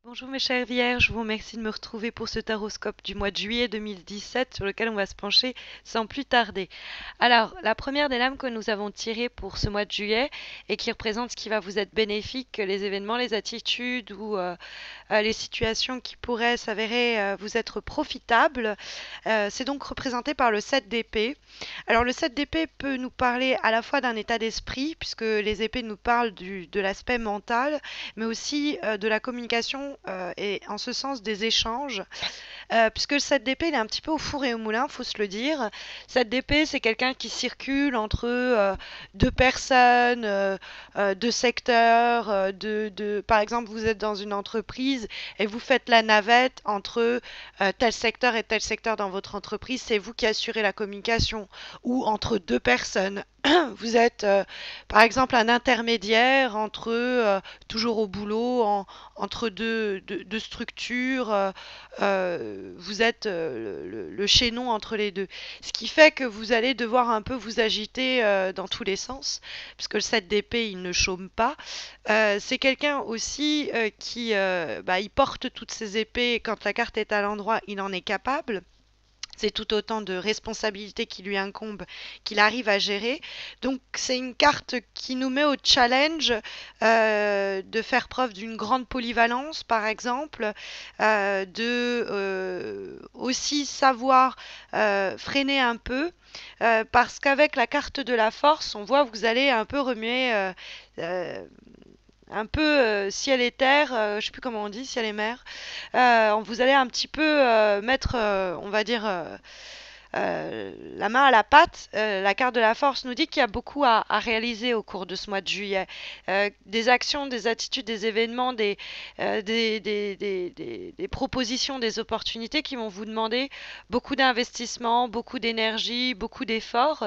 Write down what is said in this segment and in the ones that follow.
Bonjour mes chères vierges, je vous remercie de me retrouver pour ce taroscope du mois de juillet 2017 sur lequel on va se pencher sans plus tarder. Alors, la première des lames que nous avons tirées pour ce mois de juillet et qui représente ce qui va vous être bénéfique, les événements, les attitudes ou les situations qui pourraient s'avérer vous être profitables, c'est donc représenté par le 7 d'épée. Alors le 7 d'épée peut nous parler à la fois d'un état d'esprit, puisque les épées nous parlent de l'aspect mental, mais aussi de la communication et en ce sens des échanges. Puisque le 7 d'épée, il est un petit peu au four et au moulin, faut se le dire. 7 d'épée, c'est quelqu'un qui circule entre deux personnes, deux secteurs. Par exemple, vous êtes dans une entreprise et vous faites la navette entre tel secteur et tel secteur dans votre entreprise. C'est vous qui assurez la communication. Ou entre deux personnes. Vous êtes, par exemple, un intermédiaire entre, toujours au boulot, entre deux structures. Vous êtes le chaînon entre les deux. Ce qui fait que vous allez devoir un peu vous agiter dans tous les sens, puisque le 7 d'épée, il ne chôme pas. C'est quelqu'un aussi il porte toutes ses épées, et quand la carte est à l'endroit, il en est capable. C'est tout autant de responsabilités qui lui incombent qu'il arrive à gérer. Donc c'est une carte qui nous met au challenge de faire preuve d'une grande polyvalence, par exemple, de aussi savoir freiner un peu, parce qu'avec la carte de la force, on voit que vous allez un peu remuer euh, un peu ciel et terre, je sais plus comment on dit, ciel et mer. Vous allez un petit peu mettre, on va dire, la main à la pâte. La carte de la force nous dit qu'il y a beaucoup à réaliser au cours de ce mois de juillet. Des actions, des attitudes, des événements, des propositions, des opportunités qui vont vous demander beaucoup d'investissement, beaucoup d'énergie, beaucoup d'efforts.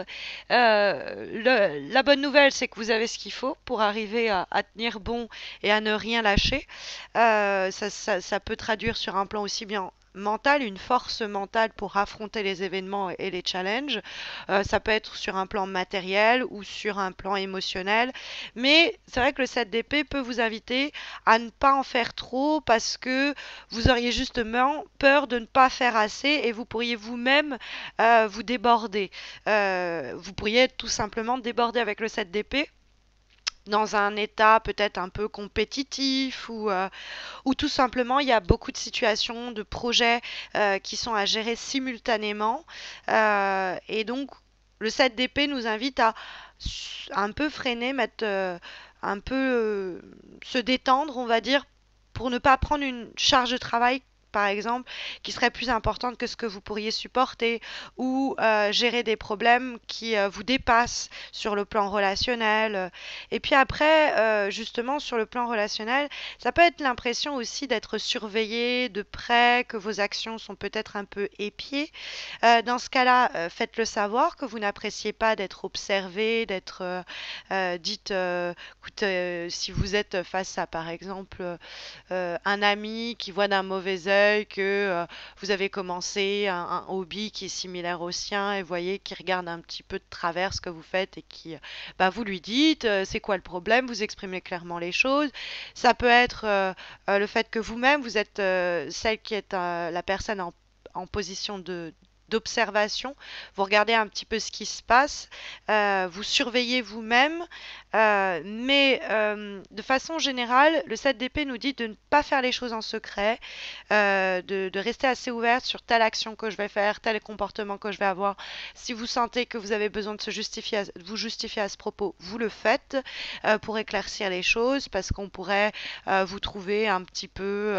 La bonne nouvelle, c'est que vous avez ce qu'il faut pour arriver à tenir bon et à ne rien lâcher. Ça peut traduire sur un plan aussi bien mental, une force mentale pour affronter les événements et les challenges. Ça peut être sur un plan matériel ou sur un plan émotionnel. Mais c'est vrai que le 7 d'épée peut vous inviter à ne pas en faire trop parce que vous auriez justement peur de ne pas faire assez et vous pourriez vous-même vous déborder. Vous pourriez être tout simplement débordé avec le 7 d'épée dans un état peut-être un peu compétitif ou tout simplement il y a beaucoup de situations, de projets qui sont à gérer simultanément. Et donc le 7 d'épée nous invite à un peu freiner, mettre un peu se détendre, on va dire, pour ne pas prendre une charge de travail par exemple, qui serait plus importante que ce que vous pourriez supporter, ou gérer des problèmes qui vous dépassent sur le plan relationnel. Et puis après, justement, sur le plan relationnel, ça peut être l'impression aussi d'être surveillé de près, que vos actions sont peut-être un peu épiées. Dans ce cas-là, faites-le savoir que vous n'appréciez pas d'être observé, d'être dites, écoute, si vous êtes face à, par exemple, un ami qui voit d'un mauvais œil que vous avez commencé un hobby qui est similaire au sien et voyez qu'il regarde un petit peu de travers ce que vous faites et qui, vous lui dites, c'est quoi le problème, vous exprimez clairement les choses. Ça peut être le fait que vous-même, vous êtes celle qui est la personne en position d'observation, vous regardez un petit peu ce qui se passe, vous surveillez vous-même, mais de façon générale, le 7 d'épée nous dit de ne pas faire les choses en secret, de rester assez ouverte sur telle action que je vais faire, tel comportement que je vais avoir. Si vous sentez que vous avez besoin de vous justifier à ce propos, vous le faites pour éclaircir les choses, parce qu'on pourrait vous trouver un petit peu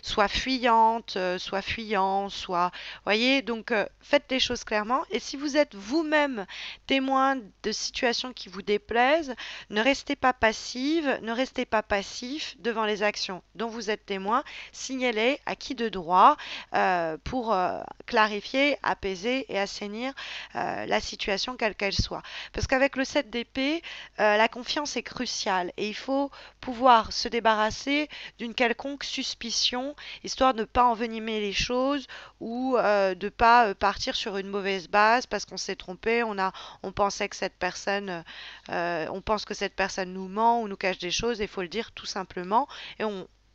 soit fuyante, soit fuyant, soit voyez, donc faites les choses clairement. Et si vous êtes vous-même témoin de situations qui vous déplaisent, ne restez pas passive, ne restez pas passif devant les actions dont vous êtes témoin. Signalez à qui de droit pour clarifier, apaiser et assainir la situation quelle qu'elle soit. Parce qu'avec le 7 d'épée, la confiance est cruciale et il faut pouvoir se débarrasser d'une quelconque suspicion, histoire de ne pas envenimer les choses ou de pas partir sur une mauvaise base parce qu'on s'est trompé, on pensait que cette personne, on pense que cette personne nous ment ou nous cache des choses, il faut le dire tout simplement, et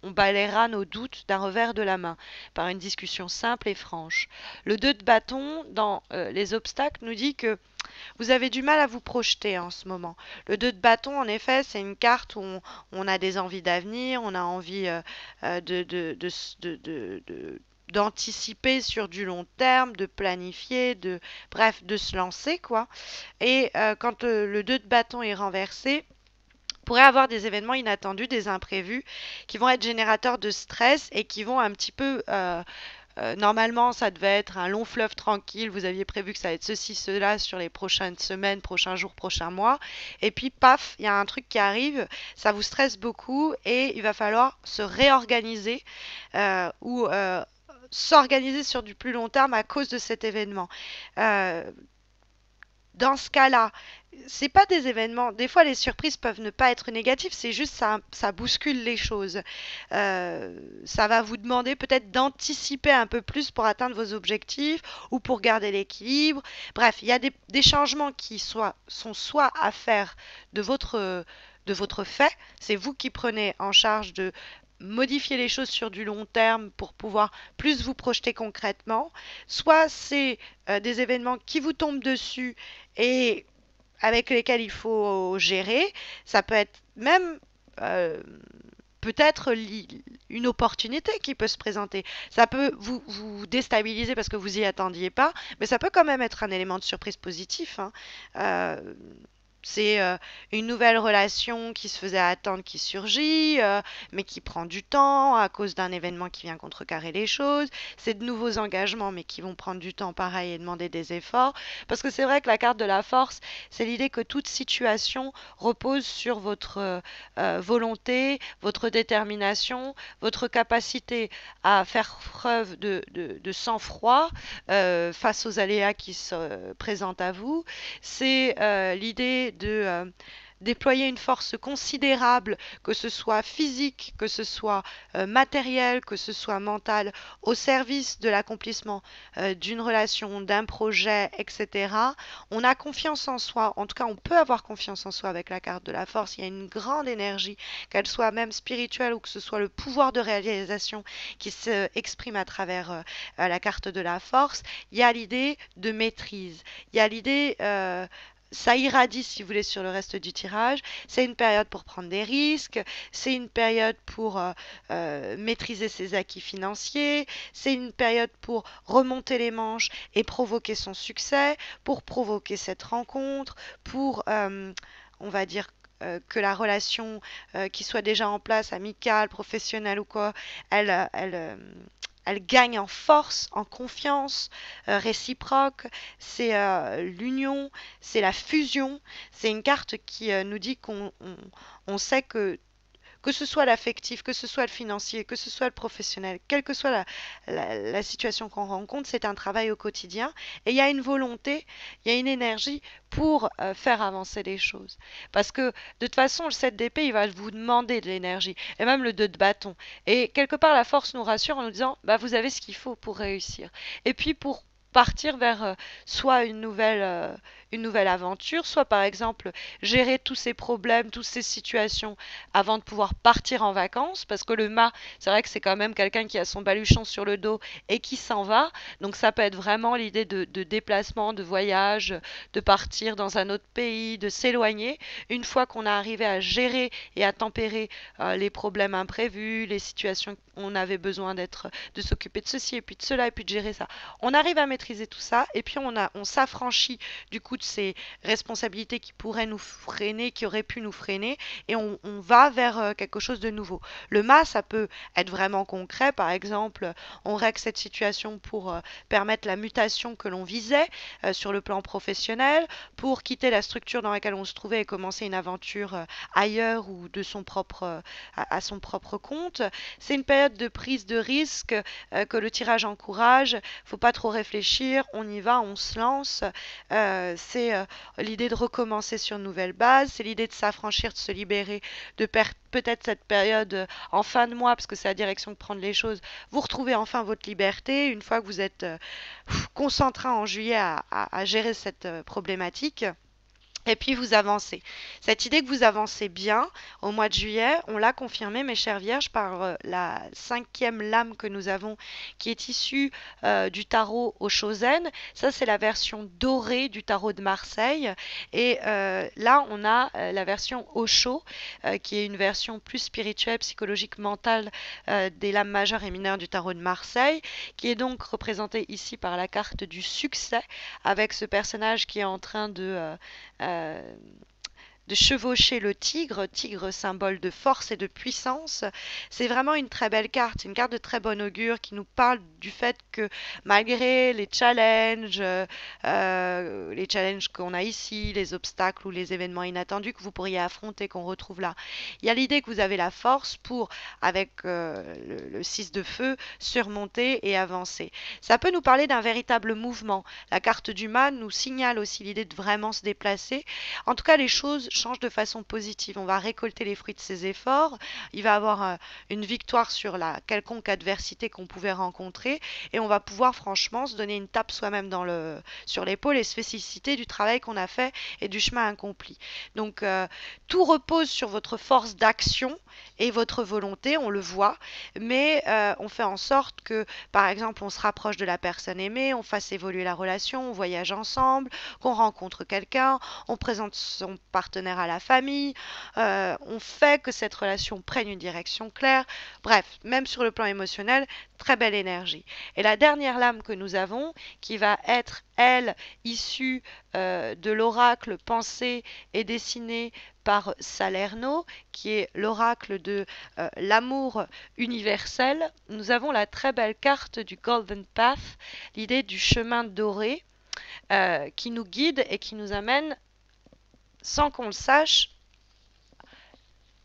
on balayera nos doutes d'un revers de la main, par une discussion simple et franche. Le 2 de bâton, dans les obstacles, nous dit que vous avez du mal à vous projeter en ce moment. Le 2 de bâton, en effet, c'est une carte où on a des envies d'avenir, on a envie d'anticiper sur du long terme, de planifier, bref, de se lancer, quoi. Et quand le 2 de bâton est renversé, pourrait avoir des événements inattendus, des imprévus, qui vont être générateurs de stress et qui vont un petit peu normalement, ça devait être un long fleuve tranquille. Vous aviez prévu que ça allait être ceci, cela sur les prochaines semaines, prochains jours, prochains mois. Et puis, paf, il y a un truc qui arrive. Ça vous stresse beaucoup et il va falloir se réorganiser ou s'organiser sur du plus long terme à cause de cet événement. Euh, Dans ce cas-là, c'est pas des événements. Des fois, les surprises peuvent ne pas être négatives, c'est juste ça bouscule les choses. Ça va vous demander peut-être d'anticiper un peu plus pour atteindre vos objectifs ou pour garder l'équilibre. Bref, il y a des changements qui sont soit à faire de votre fait, c'est vous qui prenez en charge de modifier les choses sur du long terme pour pouvoir plus vous projeter concrètement, soit c'est des événements qui vous tombent dessus et avec lesquels il faut gérer. Ça peut être même euh, peut-être une opportunité qui peut se présenter. Ça peut vous déstabiliser parce que vous y attendiez pas, mais ça peut quand même être un élément de surprise positif, hein. Euh, c'est une nouvelle relation qui se faisait attendre qui surgit, mais qui prend du temps à cause d'un événement qui vient contrecarrer les choses. C'est de nouveaux engagements, mais qui vont prendre du temps pareil et demander des efforts. Parce que c'est vrai que la carte de la force, c'est l'idée que toute situation repose sur votre volonté, votre détermination, votre capacité à faire preuve de sang-froid face aux aléas qui se présentent à vous. C'est l'idée de déployer une force considérable, que ce soit physique, que ce soit matériel, que ce soit mental, au service de l'accomplissement d'une relation, d'un projet, etc. On a confiance en soi, en tout cas on peut avoir confiance en soi avec la carte de la force, il y a une grande énergie, qu'elle soit même spirituelle ou que ce soit le pouvoir de réalisation qui se exprime à travers la carte de la force, il y a l'idée de maîtrise, il y a l'idée ça irradie, si vous voulez, sur le reste du tirage. C'est une période pour prendre des risques, c'est une période pour maîtriser ses acquis financiers, c'est une période pour remonter les manches et provoquer son succès, pour provoquer cette rencontre, pour, on va dire, que la relation qui soit déjà en place, amicale, professionnelle ou quoi, elle gagne en force, en confiance réciproque. C'est l'union, c'est la fusion. C'est une carte qui nous dit on sait que ce soit l'affectif, que ce soit le financier, que ce soit le professionnel, quelle que soit la situation qu'on rencontre, c'est un travail au quotidien. Et il y a une volonté, il y a une énergie pour faire avancer les choses. Parce que de toute façon, le 7 d'épée, il va vous demander de l'énergie. Et même le 2 de bâton. Et quelque part, la force nous rassure en nous disant, bah, vous avez ce qu'il faut pour réussir. Et puis pour partir vers soit une nouvelle aventure, soit par exemple gérer tous ces problèmes, toutes ces situations avant de pouvoir partir en vacances, parce que le mât, c'est vrai que c'est quand même quelqu'un qui a son baluchon sur le dos et qui s'en va, donc ça peut être vraiment l'idée de déplacement, de voyage, de partir dans un autre pays, de s'éloigner, une fois qu'on a arrivé à gérer et à tempérer les problèmes imprévus, les situations où on avait besoin de s'occuper de ceci et puis de cela et puis de gérer ça. On arrive à maîtriser tout ça et puis on s'affranchit du coup de ces responsabilités qui pourraient nous freiner, qui auraient pu nous freiner et on va vers quelque chose de nouveau. Le mât, ça peut être vraiment concret. Par exemple, on règle cette situation pour permettre la mutation que l'on visait sur le plan professionnel, pour quitter la structure dans laquelle on se trouvait et commencer une aventure ailleurs ou de son propre, à son propre compte. C'est une période de prise de risque que le tirage encourage. Faut pas trop réfléchir, on y va, on se lance. C'est l'idée de recommencer sur une nouvelle base, c'est l'idée de s'affranchir, de se libérer, de peut-être cette période en fin de mois, parce que c'est la direction de prendre les choses, vous retrouvez enfin votre liberté une fois que vous êtes concentré en juillet à gérer cette problématique. Et puis vous avancez. Cette idée que vous avancez bien au mois de juillet, on l'a confirmé, mes chères vierges, par la cinquième lame que nous avons, qui est issue du tarot Oshozen. Ça, c'est la version dorée du tarot de Marseille. Et là, on a la version Osho, qui est une version plus spirituelle, psychologique, mentale des lames majeures et mineures du tarot de Marseille, qui est donc représentée ici par la carte du succès, avec ce personnage qui est en train euh, de chevaucher le tigre, tigre symbole de force et de puissance. C'est vraiment une très belle carte, une carte de très bon augure qui nous parle du fait que malgré les challenges qu'on a ici, les obstacles ou les événements inattendus que vous pourriez affronter, qu'on retrouve là, il y a l'idée que vous avez la force pour, avec le 6 de feu, surmonter et avancer. Ça peut nous parler d'un véritable mouvement. La carte du mât nous signale aussi l'idée de vraiment se déplacer. En tout cas, les choses changent de façon positive. On va récolter les fruits de ses efforts. Il va avoir une victoire sur la quelconque adversité qu'on pouvait rencontrer et on va pouvoir franchement se donner une tape soi-même sur l'épaule et se féliciter du travail qu'on a fait et du chemin accompli. Donc, tout repose sur votre force d'action et votre volonté, on le voit, mais on fait en sorte que, par exemple, on se rapproche de la personne aimée, on fasse évoluer la relation, on voyage ensemble, qu'on rencontre quelqu'un, on présente son partenaire à la famille, on fait que cette relation prenne une direction claire. Bref, même sur le plan émotionnel, très belle énergie. Et la dernière lame que nous avons, qui va être, elle, issue de l'oracle pensé et dessiné par Salerno, qui est l'oracle de l'amour universel, nous avons la très belle carte du Golden Path, l'idée du chemin doré, qui nous guide et qui nous amène, sans qu'on le sache,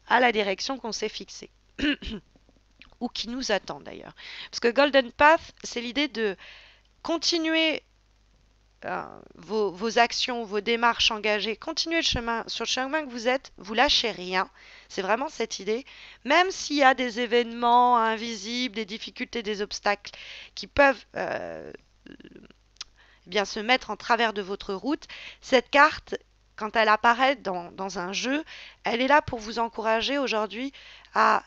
à la direction qu'on s'est fixée. Ou qui nous attend d'ailleurs. Parce que Golden Path, c'est l'idée de continuer vos actions, vos démarches engagées, continuez sur le chemin que vous êtes, vous lâchez rien. C'est vraiment cette idée. Même s'il y a des événements invisibles, des difficultés, des obstacles qui peuvent bien se mettre en travers de votre route, cette carte, quand elle apparaît dans un jeu, elle est là pour vous encourager aujourd'hui à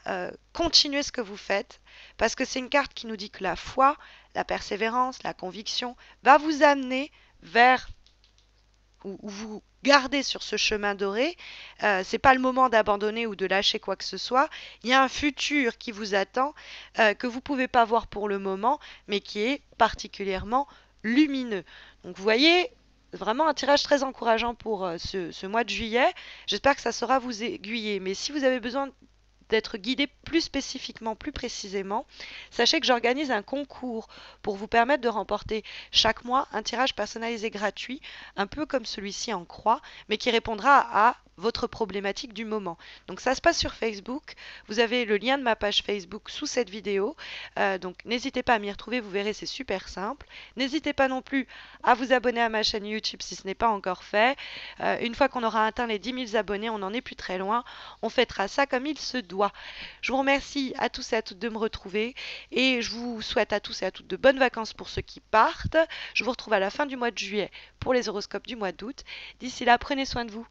continuer ce que vous faites, parce que c'est une carte qui nous dit que la foi, la persévérance, la conviction va vous amener vers ou vous gardez sur ce chemin doré. C'est pas le moment d'abandonner ou de lâcher quoi que ce soit. Il y a un futur qui vous attend que vous pouvez pas voir pour le moment, mais qui est particulièrement lumineux. Donc vous voyez, vraiment un tirage très encourageant pour ce mois de juillet. J'espère que ça saura vous aiguiller. Mais si vous avez besoin d'être guidé plus spécifiquement, plus précisément, sachez que j'organise un concours pour vous permettre de remporter chaque mois un tirage personnalisé gratuit, un peu comme celui-ci en croix, mais qui répondra à votre problématique du moment. Donc ça se passe sur Facebook. Vous avez le lien de ma page Facebook sous cette vidéo. Donc n'hésitez pas à m'y retrouver, vous verrez, c'est super simple. N'hésitez pas non plus à vous abonner à ma chaîne YouTube si ce n'est pas encore fait. Une fois qu'on aura atteint les 10 000 abonnés, on n'en est plus très loin. On fêtera ça comme il se doit. Je vous remercie à tous et à toutes de me retrouver et je vous souhaite à tous et à toutes de bonnes vacances pour ceux qui partent. Je vous retrouve à la fin du mois de juillet pour les horoscopes du mois d'août. D'ici là, prenez soin de vous.